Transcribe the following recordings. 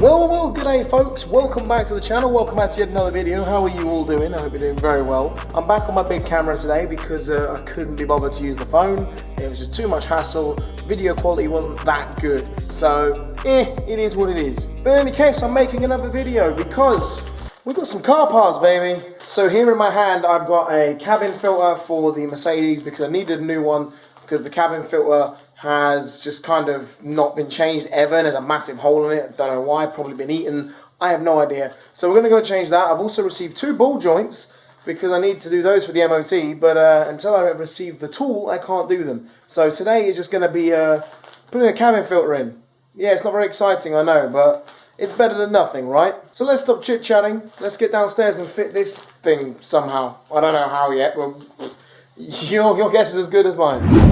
Well, good day folks, welcome back to the channel, welcome back to yet another video. How are you all doing? I hope you're doing very well. I'm back on my big camera today because I couldn't be bothered to use the phone. It was just too much hassle, video quality wasn't that good. So, it is what it is. But in any case, I'm making another video because we got some car parts, baby. So here in my hand, I've got a cabin filter for the Mercedes because I needed a new one because the cabin filter has just kind of not been changed ever, and there's a massive hole in it. I don't know why, probably been eaten. I have no idea. So we're going to go change that. I've also received 2 ball joints because I need to do those for the MOT, but until I receive the tool, I can't do them. So today is just going to be putting a cabin filter in. Yeah, it's not very exciting, I know, but it's better than nothing, right? So let's stop chit-chatting. Let's get downstairs and fit this thing somehow. I don't know how yet. Well, your guess is as good as mine.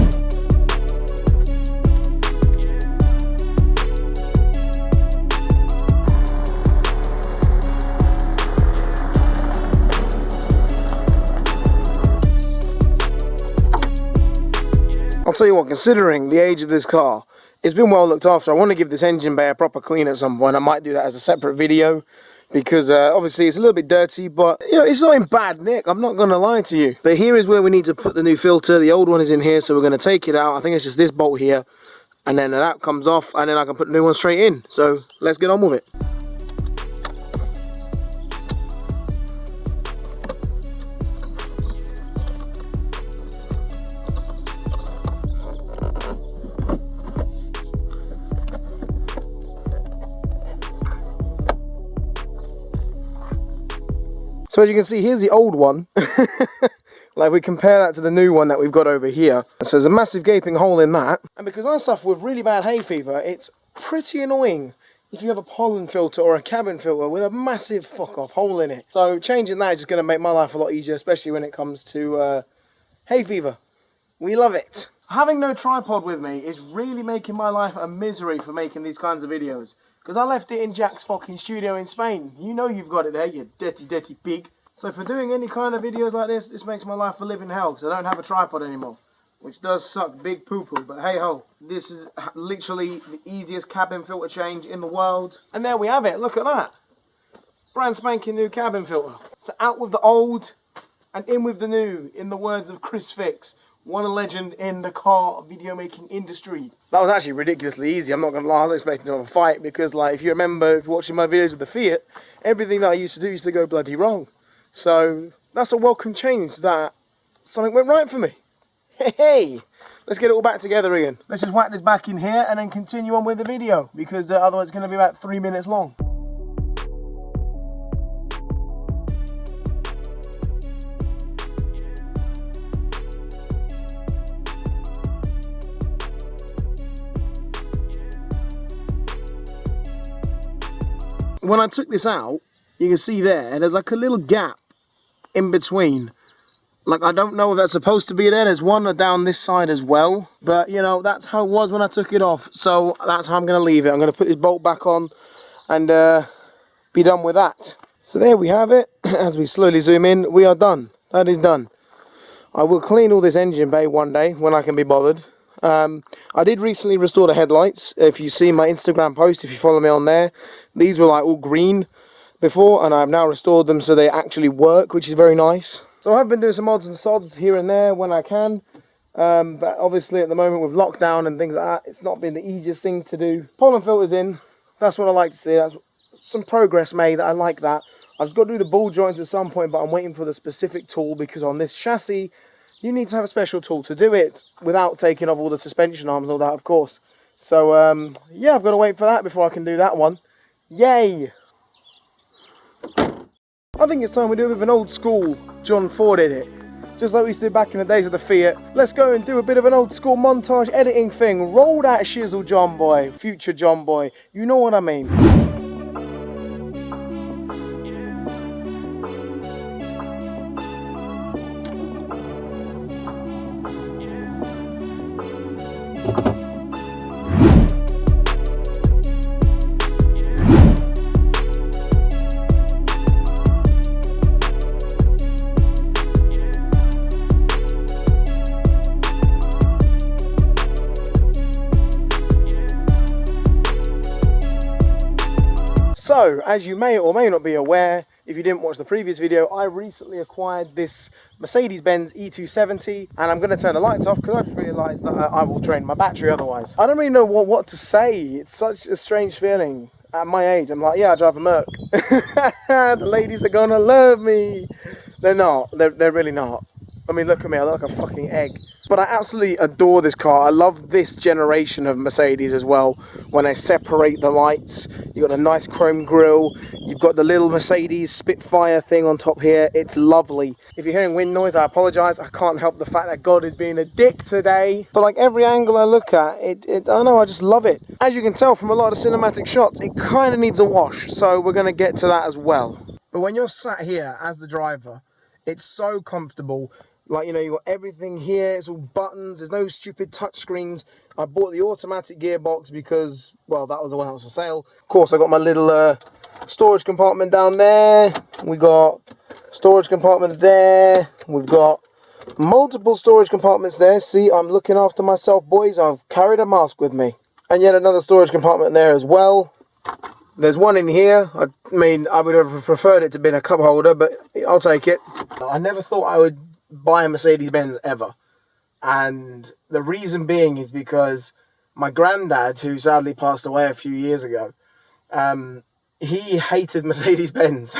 I'll tell you what, considering the age of this car, it's been well looked after. I want to give this engine bay a proper clean at some point. I might do that as a separate video because obviously it's a little bit dirty, but you know, it's not in bad nick, I'm not going to lie to you. But here is where we need to put the new filter. The old one is in here, so we're going to take it out. I think it's just this bolt here, and then that comes off, and then I can put the new one straight in. So let's get on with it. So as you can see, here's the old one. Like, we compare that to the new one that we've got over here. So there's a massive gaping hole in that. And because I suffer with really bad hay fever, it's pretty annoying if you have a pollen filter or a cabin filter with a massive fuck off hole in it. So changing that is just going to make my life a lot easier, especially when it comes to hay fever. We love it. Having no tripod with me is really making my life a misery for making these kinds of videos. Because I left it in Jack's fucking studio in Spain. You know you've got it there, you dirty pig. So for doing any kind of videos like this makes my life a living hell because I don't have a tripod anymore. Which does suck big poo-poo, but hey ho. This is literally the easiest cabin filter change in the world. And there we have it, look at that. Brand spanking new cabin filter. So out with the old and in with the new, in the words of Chris Fix. What a legend in the car video making industry. That was actually ridiculously easy, I'm not going to lie. I was expecting to have a fight because, like, if you remember, if you're watching my videos with the Fiat, everything that I used to do used to go bloody wrong. So that's a welcome change that something went right for me. Hey, let's get it all back together again. Let's just whack this back in here and then continue on with the video because otherwise it's going to be about 3 minutes long. When I took this out, you can see there's like a little gap in between. Like, I don't know if that's supposed to be there. There's one down this side as well. But, you know, that's how it was when I took it off. So that's how I'm going to leave it. I'm going to put this bolt back on and be done with that. So there we have it. As we slowly zoom in, we are done. That is done. I will clean all this engine bay one day when I can be bothered. I did recently restore the headlights. If you see my Instagram post, if you follow me on there, these were like all green before, and I've now restored them so they actually work, which is very nice. So I've been doing some odds and sods here and there when I can, but obviously at the moment with lockdown and things like that, it's not been the easiest things to do. Pollen filters in, that's what I like to see. That's some progress made. I like that. I've got to do the ball joints at some point, but I'm waiting for the specific tool because on this chassis you need to have a special tool to do it without taking off all the suspension arms and all that, of course. So, yeah, I've got to wait for that before I can do that one. Yay! I think it's time we do it with an old school John Ford edit. Just like we used to do back in the days of the Fiat. Let's go and do a bit of an old school montage editing thing. Roll that shizzle, John boy. Future John boy. You know what I mean. So, as you may or may not be aware, if you didn't watch the previous video, I recently acquired this Mercedes-Benz E270, and I'm going to turn the lights off because I just realised that I will drain my battery otherwise. I don't really know what to say. It's such a strange feeling. At my age, I'm like, yeah, I drive a Merc. The ladies are going to love me. They're not. They're really not. I mean, look at me. I look like a fucking egg. But I absolutely adore this car. I love this generation of Mercedes as well. When they separate the lights, you've got a nice chrome grille. You've got the little Mercedes Spitfire thing on top here. It's lovely. If you're hearing wind noise, I apologise. I can't help the fact that God is being a dick today. But like every angle I look at, I don't know, I just love it. As you can tell from a lot of cinematic shots, it kind of needs a wash. So we're going to get to that as well. But when you're sat here as the driver, it's so comfortable. Like, you know, you got everything here, it's all buttons, there's no stupid touch screens. I bought the automatic gearbox because, well, that was the one that was for sale. Of course, I got my little storage compartment down there. We got storage compartment there. We've got multiple storage compartments there. See, I'm looking after myself, boys. I've carried a mask with me. And yet another storage compartment there as well. There's one in here. I mean, I would have preferred it to be a cup holder, but I'll take it. I never thought I would buy a Mercedes-Benz ever, and the reason being is because my granddad, who sadly passed away a few years ago, he hated Mercedes-Benz.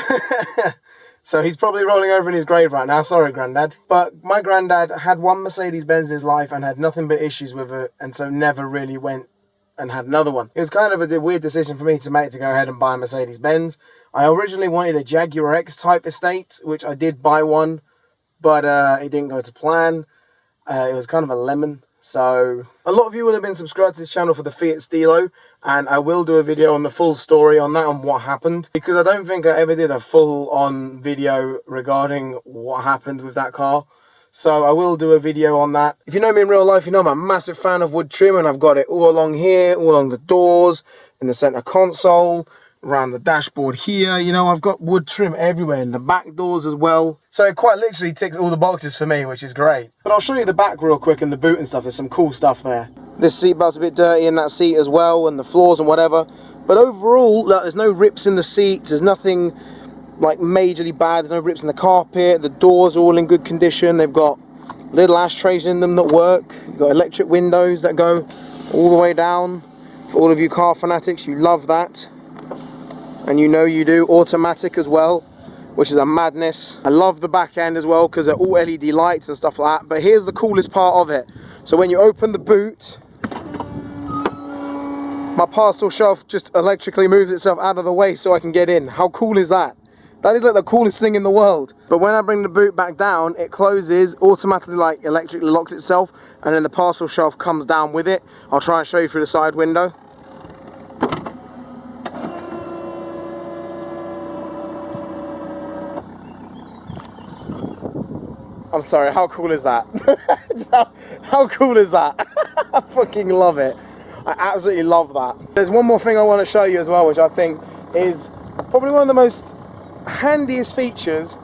So he's probably rolling over in his grave right now. Sorry, granddad. But my granddad had one Mercedes-Benz in his life and had nothing but issues with it, and so never really went and had another one. It was kind of a weird decision for me to make to go ahead and buy a Mercedes-Benz. I originally wanted a Jaguar X type estate, which I did buy one, but it didn't go to plan. It was kind of a lemon. So a lot of you will have been subscribed to this channel for the Fiat Stilo, and I will do a video on the full story on that, on what happened, because I don't think I ever did a full-on video regarding what happened with that car. So I will do a video on that. If you know me in real life, you know I'm a massive fan of wood trim, and I've got it all along here, all along the doors, in the center console, around the dashboard here. You know, I've got wood trim everywhere, in the back doors as well. So it quite literally ticks all the boxes for me, which is great. But I'll show you the back real quick and the boot and stuff. There's some cool stuff there. This seat belt's a bit dirty in that seat as well, and the floors and whatever. But overall, look, there's no rips in the seats. There's nothing like majorly bad. There's no rips in the carpet. The doors are all in good condition. They've got little ashtrays in them that work. You've got electric windows that go all the way down. For all of you car fanatics, you love that. And you know you do. Automatic as well, which is a madness. I love the back end as well because they're all LED lights and stuff like that. But here's the coolest part of it. So when you open the boot, my parcel shelf just electrically moves itself out of the way so I can get in. How cool is that? That is like the coolest thing in the world. But when I bring the boot back down, it closes automatically, like electrically locks itself, and then the parcel shelf comes down with it. I'll try and show you through the side window. I'm sorry, how cool is that? how cool is that? I fucking love it. I absolutely love that. There's one more thing I want to show you as well, which I think is probably one of the most handiest features,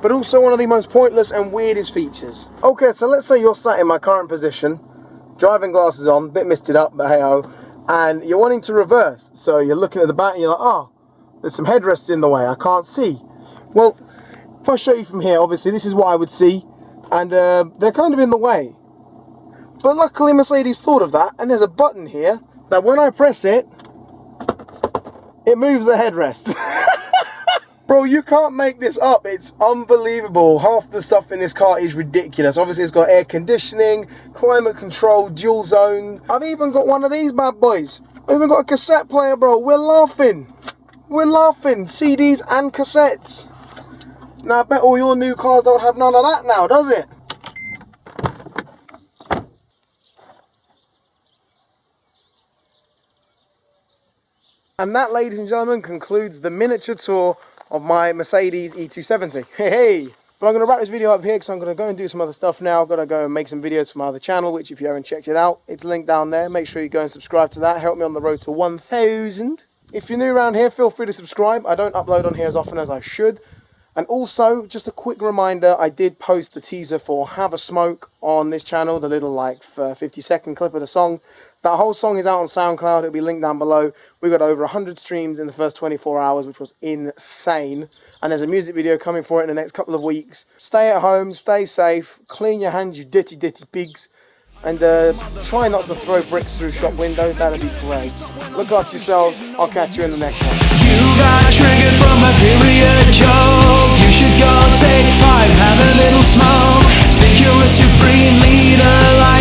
but also one of the most pointless and weirdest features. Okay, so let's say you're sat in my current position, driving glasses on, a bit misted up, but hey ho, and you're wanting to reverse. So you're looking at the back and you're like, oh, there's some headrests in the way, I can't see. Well, if I show you from here, obviously this is what I would see, and they're kind of in the way. But luckily Mercedes thought of that, and there's a button here that when I press it, it moves the headrest. Bro, you can't make this up. It's unbelievable. Half the stuff in this car is ridiculous. Obviously it's got air conditioning, climate control, dual zone. I've even got one of these bad boys. I've even got a cassette player, bro. We're laughing. We're laughing. CDs and cassettes. Now I bet all your new cars don't have none of that now, does it? And that, ladies and gentlemen, concludes the miniature tour of my Mercedes E270. Hey! But I'm going to wrap this video up here because I'm going to go and do some other stuff now. I've got to go and make some videos for my other channel, which if you haven't checked it out, it's linked down there. Make sure you go and subscribe to that. Help me on the road to 1,000. If you're new around here, feel free to subscribe. I don't upload on here as often as I should. And also, just a quick reminder, I did post the teaser for Have a Smoke on this channel, the little like 50-second clip of the song. That whole song is out on SoundCloud, it'll be linked down below. We got over 100 streams in the first 24 hours, which was insane. And there's a music video coming for it in the next couple of weeks. Stay at home, stay safe, clean your hands, you dirty pigs. And try not to throw bricks through shop windows, that'd be great. Look after yourselves, I'll catch you in the next one. You got triggered from a period joke. You should go take 5, have a little smoke. Think you're a supreme leader like